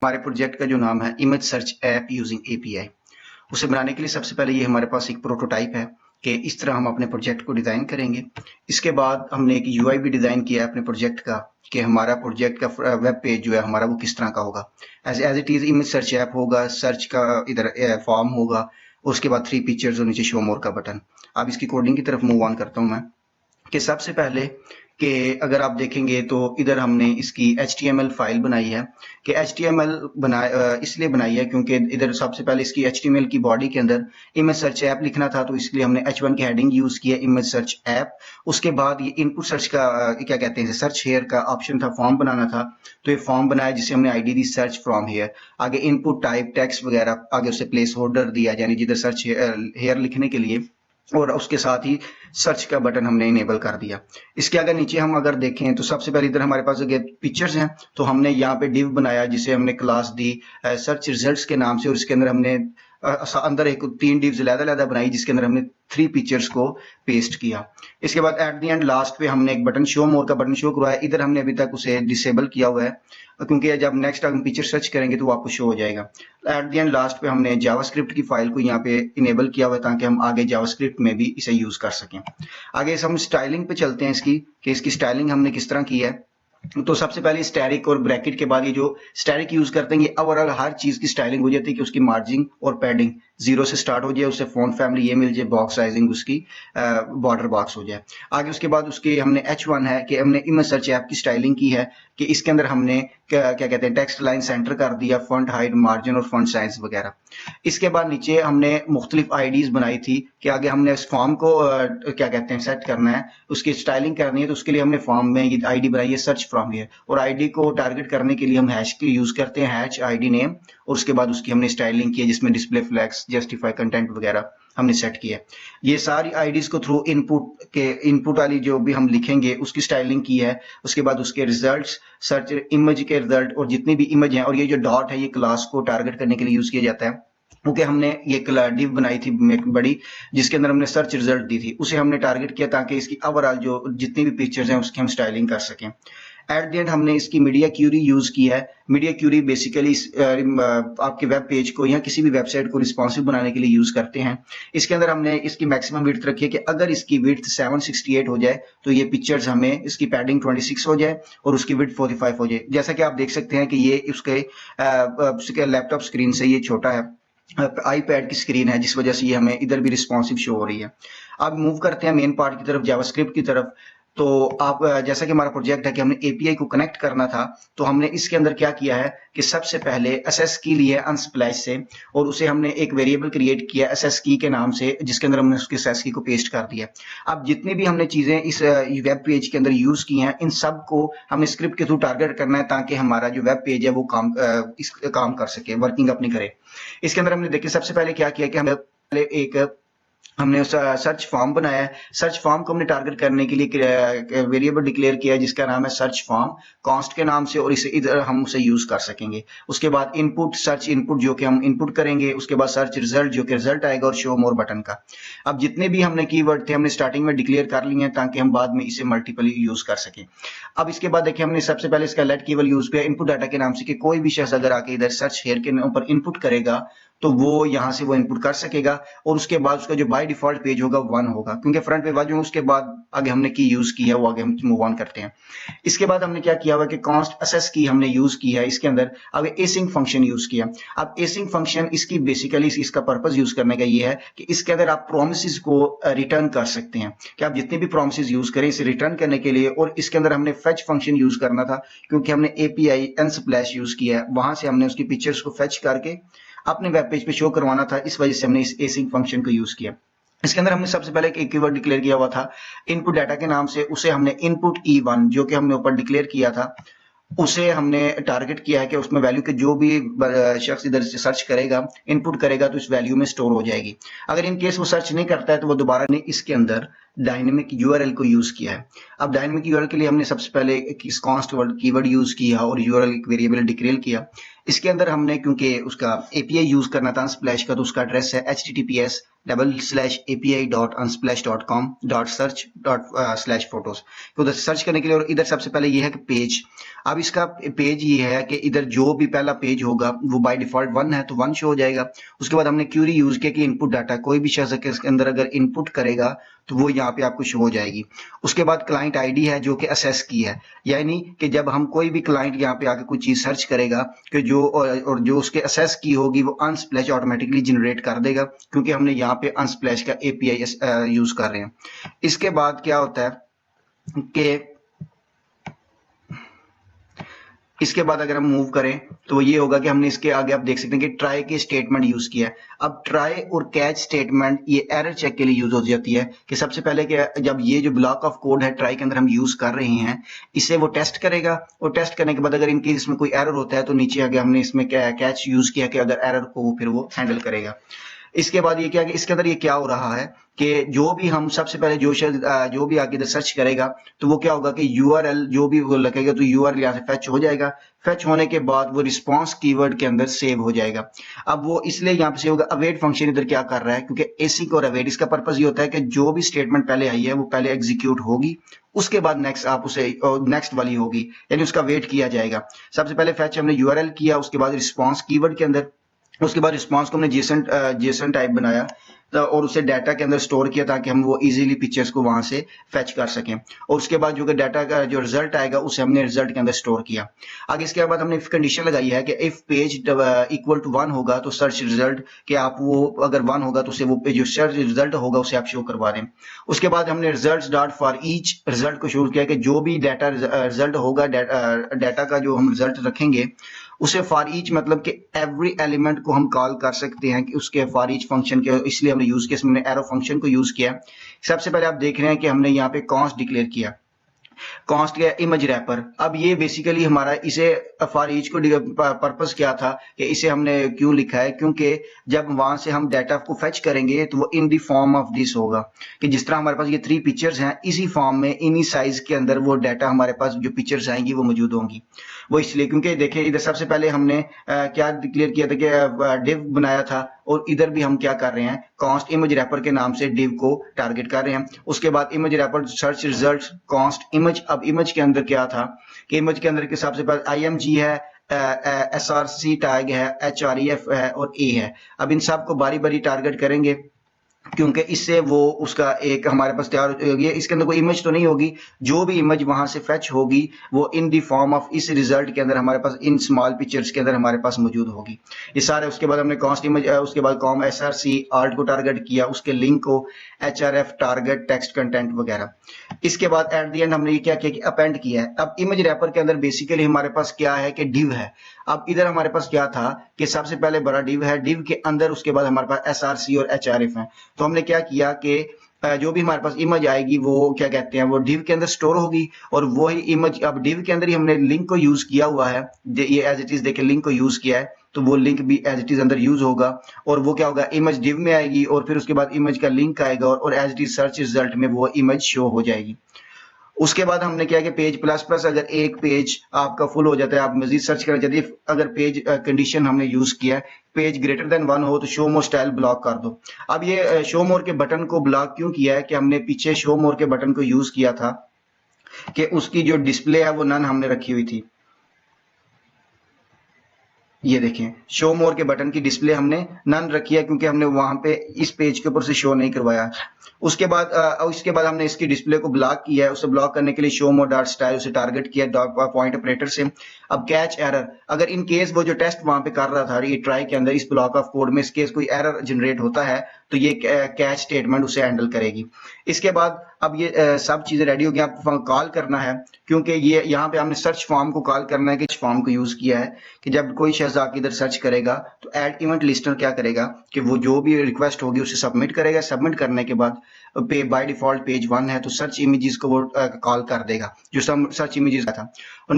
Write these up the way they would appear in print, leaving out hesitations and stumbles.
हमारे प्रोजेक्ट का जो नाम है image search app using API. उसे बनाने के लिए सबसे पहले ये हमारे पास एक प्रोटोटाइप है कि इस तरह हम अपने प्रोजेक्ट को डिजाइन करेंगे। इसके बाद हमने एक यूआई भी डिजाइन किया है अपने प्रोजेक्ट का कि हमारा प्रोजेक्ट का वेब पेज जो है हमारा वो किस तरह का होगा। As it is image search app होगा, सर्च का इधर फॉर्म होगा, उसके बाद 3 पिक्चर्स और नीचे शो मोर का बटन। अब इसकी कोडिंग की तरफ मूव ऑन करता हूं मैं कि सबसे पहले कि अगर आप देखेंगे तो इधर हमने इसकी HTML फाइल बनाई है कि HTML इसलिए बनाई है क्योंकि इधर सबसे पहले इसकी HTML की बॉडी के अंदर इमेज सर्च ऐप लिखना था, तो इसलिए हमने H1 की हेडिंग यूज की है इमेज सर्च ऐप। उसके बाद ये इनपुट सर्च का क्या कहते हैं सर्च हेयर का ऑप्शन था, फॉर्म बनाना था, तो ये फॉर्म बनाया जिसे हमने ID the search from here. आगे इनपुट टाइप टेक्स्ट वगैरह, आगे उसे प्लेस होल्डर दिया यानी जिधर सर्च हेयर लिखने के लिए, और उसके साथ ही सर्च का बटन हमने इनेबल कर दिया। इसके अगर नीचे हम अगर देखें तो सबसे पहले इधर हमारे पास पिक्चर्स हैं, तो हमने यहाँ पे डिव बनाया जिसे हमने क्लास दी सर्च रिजल्ट्स के नाम से, और इसके अंदर हमने अंदर एक 3 डिव्स अलग-अलग बनाई जिसके अंदर हमने 3 पिक्चर्स को पेस्ट किया। इसके बाद एट द एंड लास्ट पे हमने एक बटन शो मोर का बटन शो करवाया। इधर हमने अभी तक उसे डिसेबल किया हुआ है क्योंकि जब नेक्स्ट हम पिक्चर सर्च करेंगे तो वो आपको शो हो जाएगा। एट द एंड लास्ट पे हमने जावास्क्रिप्ट की फाइल को यहाँ पे इनेबल किया हुआ है ताकि हम आगे जावास्क्रिप्ट में भी इसे यूज कर सकें। आगे हम स्टाइलिंग पे चलते हैं इसकी कि इसकी स्टाइलिंग हमने किस तरह की है। तो सबसे पहले स्टैरिक और ब्रैकेट के बाद ये जो स्टैरिक यूज करते हैं ये ओवरऑल हर चीज की स्टाइलिंग हो जाती है कि उसकी मार्जिन और पैडिंग 0 से स्टार्ट हो जाए, उससे फॉन्ट फैमिली ये मिल जाए, बॉक्स साइजिंग उसकी बॉर्डर बॉक्स हो जाए। आगे उसके बाद उसके हमने H1 है कि हमने इमेज सर्च ऐप की स्टाइलिंग की है कि इसके अंदर हमने क्या कहते हैं टेक्स्ट लाइन सेंटर कर दिया, फॉन्ट हाइट, मार्जिन और फॉन्ट साइज वगैरह। इसके बाद नीचे हमने मुख्तलिफ आईडीज बनाई थी कि आगे हमने इस फॉर्म को क्या कहते हैं सेट करना है, उसकी स्टाइलिंग करनी है, तो उसके लिए हमने फॉर्म में ये आईडी बनाई है सर्च फ्रॉम हियर, और आईडी को टारगेट करने के लिए हम हैश की यूज करते हैं, हैश आईडी नेम, और उसके बाद उसकी हमने स्टाइलिंग की है जिसमें डिस्प्ले फ्लैग्स, जस्टिफाई कंटेंट वगैरह हमने सेट किया है। ये सारी आईडीज को थ्रू इनपुट वाली जो भी हम लिखेंगे उसकी स्टाइलिंग की है। उसके बाद उसके रिजल्ट्स, सर्च इमेज के रिजल्ट और जितनी भी इमेज हैं, और ये जो डॉट है ये क्लास को टारगेट करने के लिए यूज किया जाता है क्योंकि हमने ये डिव बनाई थी बड़ी जिसके अंदर हमने सर्च रिजल्ट दी थी, उसे हमने टारगेट किया ताकि इसकी ओवरऑल जो जितनी भी पिक्चर्स हैं उसकी हम स्टाइलिंग कर सकें। एट द एंड हमने इसकी मीडिया क्यूरी यूज की है। मीडिया क्यूरी बेसिकली आपके वेब पेज को या किसी भी वेबसाइट को रिस्पॉन्सिव बनाने के लिए यूज करते हैं। इसके अंदर हमने इसकी मैक्सिमम विड्थ रखी है कि अगर इसकी विड्थ 768 हो जाए तो ये पिक्चर्स हमें इसकी पैडिंग 26 हो जाए और उसकी विड्थ 45 हो जाए। जैसा कि आप देख सकते हैं कि ये उसके लैपटॉप स्क्रीन से ये छोटा है, आईपैड की स्क्रीन है, जिस वजह से ये हमें इधर भी रिस्पॉन्सिव शो हो रही है। अब मूव करते हैं मेन पार्ट की तरफ, जावास्क्रिप्ट की तरफ। तो आप जैसा कि हमारा प्रोजेक्ट है कि हमने एपीआई को कनेक्ट करना था, तो हमने इसके अंदर क्या किया है कि सबसे पहले एसएस की लिए अनस्प्लैश से, और उसे हमने एक वेरिएबल क्रिएट किया एसएस की के नाम से जिसके अंदर हमने उसके एसएस की को पेस्ट कर दिया। अब जितनी भी हमने चीजें इस वेब पेज के अंदर यूज की हैं इन सब को हमने स्क्रिप्ट के थ्रू टारगेट करना है ताकि हमारा जो वेब पेज है वो काम कर सके, वर्किंग अपनी करे। इसके अंदर हमने देखिए सबसे पहले क्या किया कि हमने सर्च फॉर्म बनाया है। सर्च फॉर्म को हमने टारगेट करने के लिए वेरिएबल डिक्लेयर किया है जिसका नाम है सर्च फॉर्म कॉन्स्ट के नाम से, और इसे इधर हम उसे यूज कर सकेंगे। उसके बाद इनपुट सर्च इनपुट जो कि हम इनपुट करेंगे, उसके बाद सर्च रिजल्ट जो कि रिजल्ट आएगा, और शो मोर बटन का। अब जितने भी हमने कीवर्ड थे हमने स्टार्टिंग में डिक्लेयर कर लिए हैं ताकि हम बाद में इसे मल्टीपल यूज कर सकें। अब इसके बाद देखिए हमने सबसे पहले इसका लेट कीवर्ड यूज किया इनपुट डाटा के नाम से कि कोई भी शख्स अगर आके इधर सर्च हेयर के ऊपर इनपुट करेगा तो वो यहाँ से वो इनपुट कर सकेगा, और उसके बाद उसका जो बाय डिफॉल्ट पेज होगा 1 होगा क्योंकि फ्रंट पेज जो उसके बाद आगे हमने की यूज की है वो आगे हम मूव ऑन करते हैं। इसके बाद हमने क्या किया हुआ कि कॉन्स्ट असेस की हमने यूज की है इसके अंदर। अब एसिंक फंक्शन यूज किया। अब एसिंक फंक्शन इसकी बेसिकली इसका पर्पस यूज करने का ये है कि इसके अंदर आप प्रोमिसेस को रिटर्न कर सकते हैं कि आप जितने भी प्रोमिसेस यूज करें इसे रिटर्न करने के लिए, और इसके अंदर हमने फेच फंक्शन यूज करना था क्योंकि हमने एपीआई अनस्प्लैश यूज किया है, वहां से हमने उसकी पिक्चर्स को फेच करके अपने वेब पेज पे शो करवाना था, इस वजह से हमने इस एसिंक फंक्शन को यूज किया। इसके अंदर हमने सबसे पहले एक कीवर्ड डिक्लेयर किया हुआ था इनपुट डाटा के नाम से, उसे हमने इनपुट E1 जो कि हमने ऊपर डिक्लेयर किया था उसे हमने टारगेट किया है कि उसमें वैल्यू के जो भी शख्स इधर से सर्च करेगा इनपुट करेगा तो इस वैल्यू में स्टोर हो जाएगी। अगर इन केस वो सर्च नहीं करता है तो वो दोबारा नहीं इसके अंदर डायनेमिक यूआरएल को यूज किया है। अब डायनेमिक यूआरएल के लिए हमने सबसे पहले कॉन्स्ट कीवर्ड यूज किया और यूआरएल वेरिएबल डिक्लेयर किया। इसके अंदर हमने क्योंकि उसका एपीआई यूज करना था अनस्प्लैश का, तो उसका एड्रेस है https://api.unsplash.com.search/photos। तो उधर सर्च करने के लिए, और इधर सबसे पहले ये है कि पेज। अब इसका पेज ये है कि इधर जो भी पहला पेज होगा वो बाय डिफॉल्ट 1 है तो 1 शो हो जाएगा। उसके बाद हमने क्यूरी यूज किया कि इनपुट डाटा, कोई भी शख्स इसके अंदर अगर इनपुट करेगा तो वो यहाँ पे आपको शो हो जाएगी। उसके बाद क्लाइंट आईडी है जो कि असेस की है, यानी कि जब हम कोई भी क्लाइंट यहाँ पे आके कोई चीज सर्च करेगा कि जो और जो उसके असेस की होगी वो अनस्प्लैश ऑटोमेटिकली जनरेट कर देगा, क्योंकि हमने यहाँ पे अनस्प्लैश का एपीआई यूज कर रहे हैं। इसके बाद क्या होता है कि इसके बाद अगर हम मूव करें तो ये होगा कि हमने इसके आगे आप देख सकते हैं कि ट्राई की स्टेटमेंट यूज किया है। अब ट्राई और कैच स्टेटमेंट ये एरर चेक के लिए यूज हो जाती है कि सबसे पहले कि जब ये जो ब्लॉक ऑफ कोड है ट्राई के अंदर हम यूज कर रहे हैं, इसे वो टेस्ट करेगा और टेस्ट करने के बाद अगर इनके इसमें कोई एरर होता है तो नीचे आगे हमने इसमें कैच यूज किया कि अगर एरर को फिर वो हैंडल करेगा। इसके बाद ये क्या कि इसके अंदर ये क्या हो रहा है कि जो भी हम सबसे पहले जो भी आगे इधर सर्च करेगा तो वो क्या होगा कि यूआरएल जो भी वो लगेगा तो यूआरएल यहाँ से फेच हो जाएगा। फेच होने के बाद वो रिस्पांस कीवर्ड के अंदर सेव हो जाएगा। अब वो इसलिए यहाँ पे सेव होगा। अवेट फंक्शन इधर क्या कर रहा है, क्योंकि एसिक और अवेट इसका पर्पस ये होता है कि जो भी स्टेटमेंट पहले आई है वो पहले एग्जीक्यूट होगी, उसके बाद नेक्स्ट आप उसे नेक्स्ट वाली होगी, यानी उसका वेट किया जाएगा। सबसे पहले फेच हमने यूआरएल किया, उसके बाद रिस्पांस कीवर्ड के अंदर, उसके बाद रिस्पांस को हमने जेसन टाइप बनाया और उसे डाटा के अंदर स्टोर किया ताकि हम वो इजीली पिक्चर्स को वहां से फेच कर सकें। और उसके बाद जो कि डाटा का जो रिजल्ट आएगा उसे हमने रिजल्ट के अंदर स्टोर किया। आगे इसके बाद हमने कंडीशन लगाई है कि इफ पेज इक्वल टू 1 होगा तो सर्च रिजल्ट कि आप वो अगर 1 होगा तो उसे वो जो सर्च रिजल्ट होगा उसे आप शो करवा दें। उसके बाद हमने result dot for each result को शुरू किया कि जो भी डाटा रिजल्ट होगा डाटा का जो हम रिजल्ट रखेंगे उसे फॉर ईच मतलब कि एवरी एलिमेंट को हम कॉल कर सकते हैं कि उसके फॉर ईच फंक्शन के, इसलिए हमने यूज किया, इसमें एरो फंक्शन को यूज किया। सबसे पहले आप देख रहे हैं कि हमने यहाँ पे कॉन्स्ट डिक्लेयर किया, कॉन्स्ट क्या इमेज रैपर। अब ये बेसिकली हमारा इसे फॉर ईच को पर्पस क्या था कि इसे हमने क्यों लिखा है, क्योंकि जब वहां से हम डाटा को फेच करेंगे तो वो इन दी फॉर्म ऑफ दिस होगा कि जिस तरह हमारे पास ये 3 पिक्चर्स हैं इसी फॉर्म में इन्हीं साइज के अंदर वो डाटा हमारे पास जो पिक्चर्स आएंगी वो मौजूद होंगी। वो इसलिए क्योंकि देखिए इधर सबसे पहले हमने क्या डिक्लेयर किया था कि डिव बनाया था, और इधर भी हम क्या कर रहे हैं कॉन्स्ट इमेज रैपर के नाम से डिव को टारगेट कर रहे हैं। उसके बाद image wrapper search result const image. अब इमेज के अंदर क्या था कि इमेज के अंदर के सबसे पहले IMG है, SRC टैग है, HREF है और A है। अब इन सब को बारी बारी टारगेट करेंगे क्योंकि इससे वो उसका एक हमारे पास तैयार होगी। इसके अंदर कोई इमेज तो नहीं होगी, जो भी इमेज वहां से फेच होगी वो इन दी फॉर्म ऑफ इस रिजल्ट के अंदर हमारे पास इन स्मॉल पिक्चर्स के अंदर हमारे पास मौजूद होगी ये सारे। उसके बाद हमने कॉन्स्ट इमेज, उसके बाद कॉम SRC आर्ट को टारगेट किया, उसके लिंक को HRF टारगेट टेक्स्ट कंटेंट वगैरह। इसके बाद एट द एंड हमने ये क्या किया कि अपेंड किया है। अब इमेज रैपर के अंदर बेसिकली हमारे पास क्या है कि डिव है। अब इधर हमारे पास क्या था कि सबसे पहले बड़ा डिव है, डिव के अंदर उसके बाद हमारे पास SRC और HRF है। तो हमने क्या किया कि जो भी हमारे पास इमेज आएगी वो क्या कहते हैं वो डिव के अंदर स्टोर होगी, और वही इमेज अब डिव के अंदर ही हमने लिंक को यूज किया हुआ है, ये एज इट इज देखिए लिंक को यूज किया है तो वो लिंक भी एज इट इज अंदर यूज होगा, और वो क्या होगा इमेज डिव में आएगी और फिर उसके बाद इमेज का लिंक आएगा और as it is search result में वो इमेज शो हो जाएगी। उसके बाद हमने क्या कि पेज प्लस प्लस अगर एक पेज आपका फुल हो जाता है आप मजीद सर्च करना चाहते हैं, अगर पेज कंडीशन हमने यूज किया है पेज ग्रेटर देन 1 हो तो शो मोर स्टाइल ब्लॉक कर दो। अब ये शो मोर के बटन को ब्लॉक क्यों किया है कि हमने पीछे शो मोर के बटन को यूज किया था कि उसकी जो डिस्प्ले है वो नन हमने रखी हुई थी। ये देखें शो मोर के बटन की डिस्प्ले हमने नन रखी है क्योंकि हमने वहां पे इस पेज के ऊपर से शो नहीं करवाया। उसके बाद हमने इसकी डिस्प्ले को ब्लॉक किया है। उसे ब्लॉक करने के लिए शो मोर डॉट स्टाइल उसे टारगेट किया पॉइंट ऑपरेटर से। अब कैच एरर, अगर इन केस वो जो टेस्ट वहां पे कर रहा था ये ट्राई के अंदर इस ब्लॉक ऑफ कोड में इस केस कोई एरर जनरेट होता है तो ये कैच स्टेटमेंट उसे हैंडल करेगी। इसके बाद अब ये सब चीजें रेडी हो गई, आपको कॉल करना है क्योंकि ये यहाँ पे हमने सर्च फॉर्म को कॉल करना है कि फॉर्म को यूज किया है कि जब कोई शख्स आके इधर सर्च करेगा तो ऐड इवेंट लिस्टर क्या करेगा कि वो जो भी रिक्वेस्ट होगी उसे सबमिट करेगा। सबमिट करने के बाद बाय डिफॉल्ट पेज 1 है, तो सर्च इमेजेस को वो कॉल कर देगा जो सर्च इमेजेस का था। और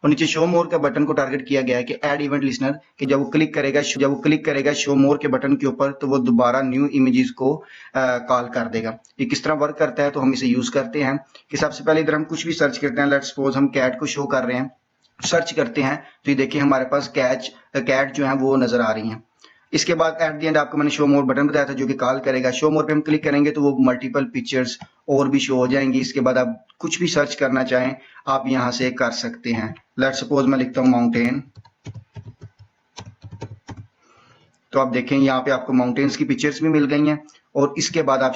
नीचे शो मोर का बटन को टारगेट किया गया है कि ऐड इवेंट लिसनर, कि जब वो क्लिक करेगा शो मोर के बटन के ऊपर, तो वो दोबारा न्यू इमेजेस को कॉल कर देगा। ये किस तरह वर्क करता है, तो हम इसे यूज करते हैं कि सबसे पहले इधर हम कुछ भी सर्च करते हैं। लेट्स सपोज हम कैट को शो कर रहे हैं, सर्च करते हैं, तो ये देखिए हमारे पास कैट जो है वो नजर आ रही हैं। इसके बाद एट द एंड आपको मैंने शो मोर बटन बताया था जो कि कॉल करेगा। शो मोर पे हम क्लिक करेंगे तो वो मल्टीपल पिक्चर्स और भी शो हो जाएंगी। इसके बाद आप कुछ भी सर्च करना चाहें आप यहां से कर सकते हैं। लेट्स सपोज मैं लिखता हूं माउंटेन, तो आप देखें यहाँ पे आपको माउंटेन्स की पिक्चर्स भी मिल गई हैं। और इसके बाद आप